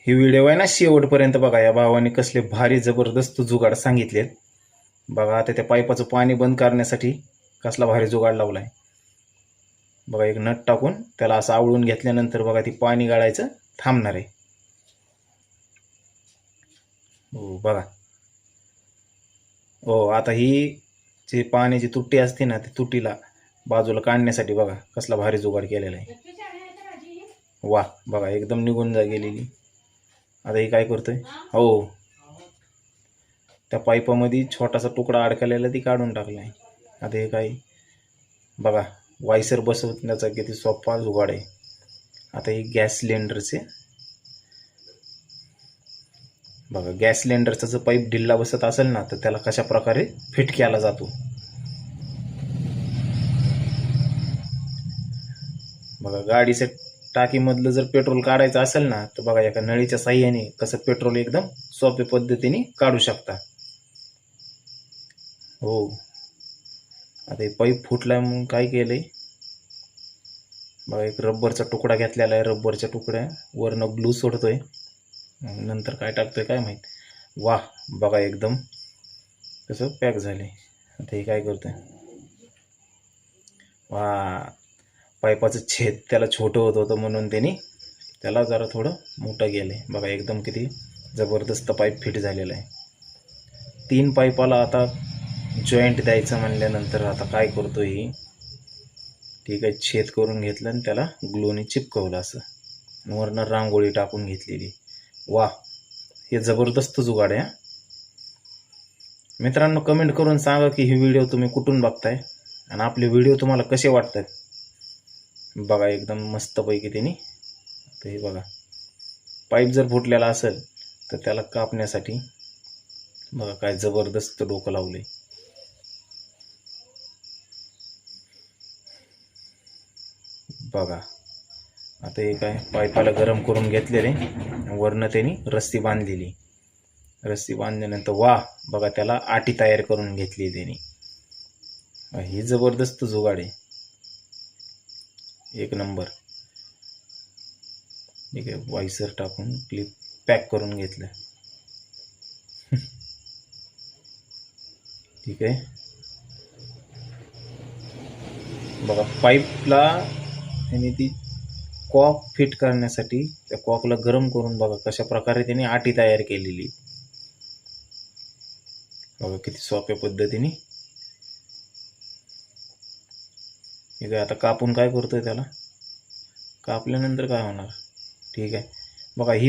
ही video आहे ना शेवटपर्यंत बघा. या भावाने कसले भारी जबरदस्त जुगाड सांगितलेत बघा. आता त्या पाईपाचं पाणी बंद करण्यासाठी कसला भारी जुगाड लावलाय बघा. एक नट टाकून त्याला असं आवळून घेतल्यानंतर बघा ती पाणी गाळायचं थांबणार आहे. हो बघा. हो आता ही जी पाण्याची तुटी असते ना ती तुटीला बाजूला काढण्यासाठी बघा कसला भारी जुगाड केलेला आहे. वा बघा एकदम निघून गेलेली. आता हे काय करतोय हो त्या पाईपामध्ये छोटासा तुकडा अडकलेला ती काढून टाकलाय. आता हे काय बघा वायसर बसवण्याचा किती सोपा जुगाड आहे. आता हे गॅस सिलेंडरचे बघा. गॅस सिलेंडरचा जर पाईप ढिल्ला बसत असेल ना तर त्याला कशा प्रकारे फिट केला जातो बघा. गाडीच्या टाकीमधलं जर पेट्रोल काढायचं असेल ना तर बघा एका नळीच्या साह्याने कसं पेट्रोल एकदम सोप्या पद्धतीने काढू शकता. हो आता हे पाईप फुटलाय म्हणून काय केलंय बघा. एक रबरचा तुकडा घेतलेला आहे. रबरच्या तुकड्या वरनं ग्लू सोडतोय नंतर काय टाकतोय काय माहित. वाह बघा एकदम कसं पॅक झाले. आता हे काय करतोय वा पाईपाचं छेद त्याला छोटं होत होतं म्हणून त्यांनी त्याला जरा थोडं मोठं गेले बघा. एकदम किती जबरदस्त पाईप फिट झालेला आहे. 3 पाईपाला आता जॉईंट द्यायचं म्हणल्यानंतर आता काय करतोय ही ठीक आहे. छेद करून घेतलं आणि त्याला ग्लूने चिपकवलं असं वरनं रांगोळी टाकून घेतलेली. वा हे जबरदस्त जुगाड आहे. मित्रांनो कमेंट करून सांगा की ही व्हिडिओ तुम्ही कुठून बघताय आणि आपले व्हिडिओ तुम्हाला कसे वाटतात बघा. एकदम मस्तपैकी त्यांनी तर हे बघा पाईप जर फुटलेला असेल तर त्याला कापण्यासाठी बघा काय जबरदस्त डोकं लावले बघा. आता हे काय पाईपाला गरम करून घेतलेले वरनं त्यांनी रस्सी बांधलेली. रस्सी बांधल्यानंतर वा बघा त्याला आटी तयार करून घेतली त्यांनी. ही जबरदस्त जुगाड आहे. एक नंबर. ठीक आहे. वायसर टाकून क्लिप पॅक करून घेतलं. ठीक आहे बघा. पाईपला त्यांनी ती कॉक फिट करण्यासाठी त्या कॉकला गरम करून बघा कशा प्रकारे त्यांनी आटी तयार केलेली बघा. किती सोप्या पद्धतीने. ठीक आहे. आता कापून काय करतोय त्याला कापल्यानंतर काय होणार ठीक आहे बघा. ही